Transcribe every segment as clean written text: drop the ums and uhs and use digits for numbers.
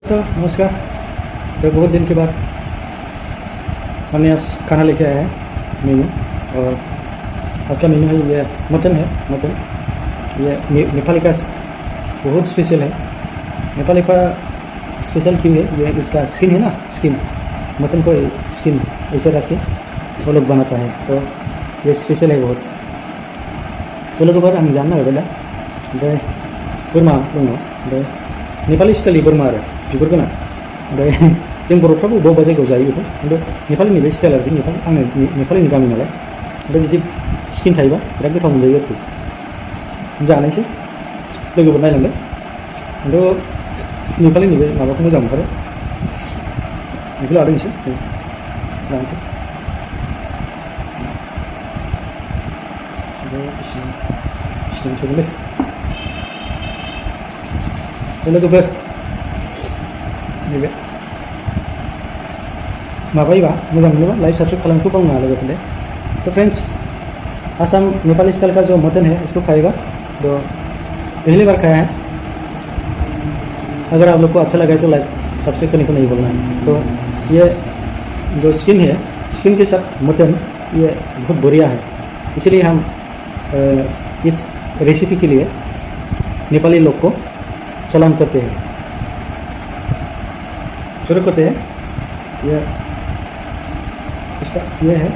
तो नमस्कार। तो बहुत दिन के बाद हमने आज खाना लेके आया है मेनू, और आज का मेनू है ये मटन है। मटन ये नेपाली का बहुत स्पेशल है। नेपाली का स्पेशल क्यों है, ये इसका स्किन है ना, स्किन मटन को स्किन ऐसे रख के वो लोग बनाता है, तो ये स्पेशल है बहुत। तो लोग आं जानना है बेला ओमफ्राय बोरमा दङ, नेपाली स्टाइलनि बोरमा आरो बिगुर गोनां। ओमफ्राय जों बर'फ्राबो बबेबा बबेबा जायगायाव जायो बेखौ, खिन्थु नेपालिनि बे स्टाइला बिदि आङो नेपालिनि गामि नालाय, ओमफ्राय बिदि स्किन थायोबा बिराद गोथाव मोनजायो आरोखि। जानायसै लोगोफोर नायलांदों, खिन्थु नेपालिनि बे माबाखौ मोजां मोनथारो, बेखौ लादों एसे जानोसै। सिनां थोगोनलै लोगोफोर, नैबे माबायोबा मोजां मोनोबा लाइक सब्सक्राइब खालामखौ बावनाङा लोगोफोर। तो फ्रेंड्स, असम नेपाली स्टाइल का जो मटन है इसको खाएगा तो पहली बार खाया है। अगर आप लोग को अच्छा लगा तो लाइक सब्सक्राइब करने को नहीं बोलना है। तो ये जो स्किन है, स्किन के साथ मटन ये बहुत बढ़िया है, इसलिए हम इस रेसिपी के लिए नेपाली लोग को सलाम करते हैं। शुरू करते हैं। ये इसका ये है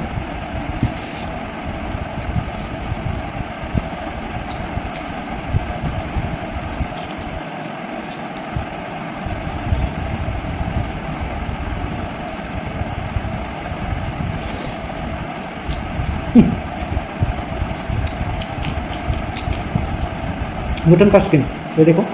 मटन का स्किन, ये देखो।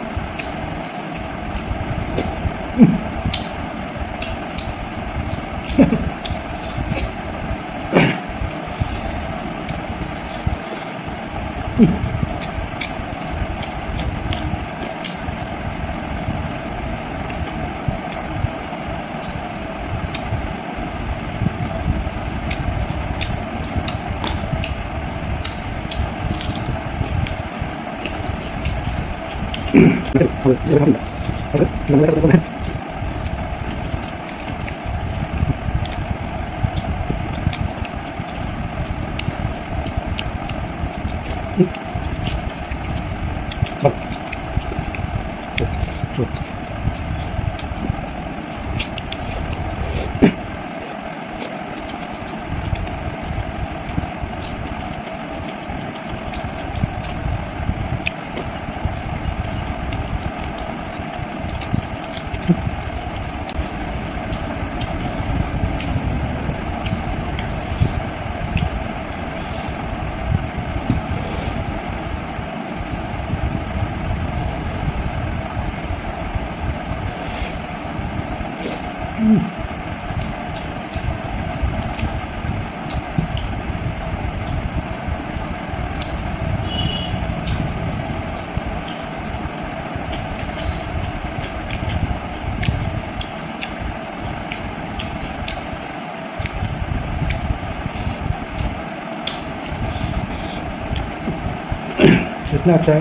इतना अच्छा है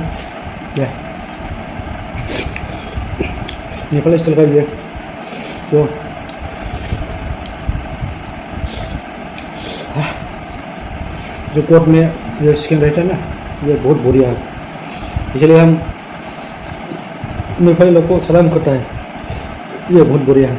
ये नेपाली स्टाइल का। ये जो कोट में ये स्किन रहता है ना, ये बहुत बढ़िया है, इसलिए हम नेपाली लोग को सलाम करता है। ये बहुत बढ़िया है।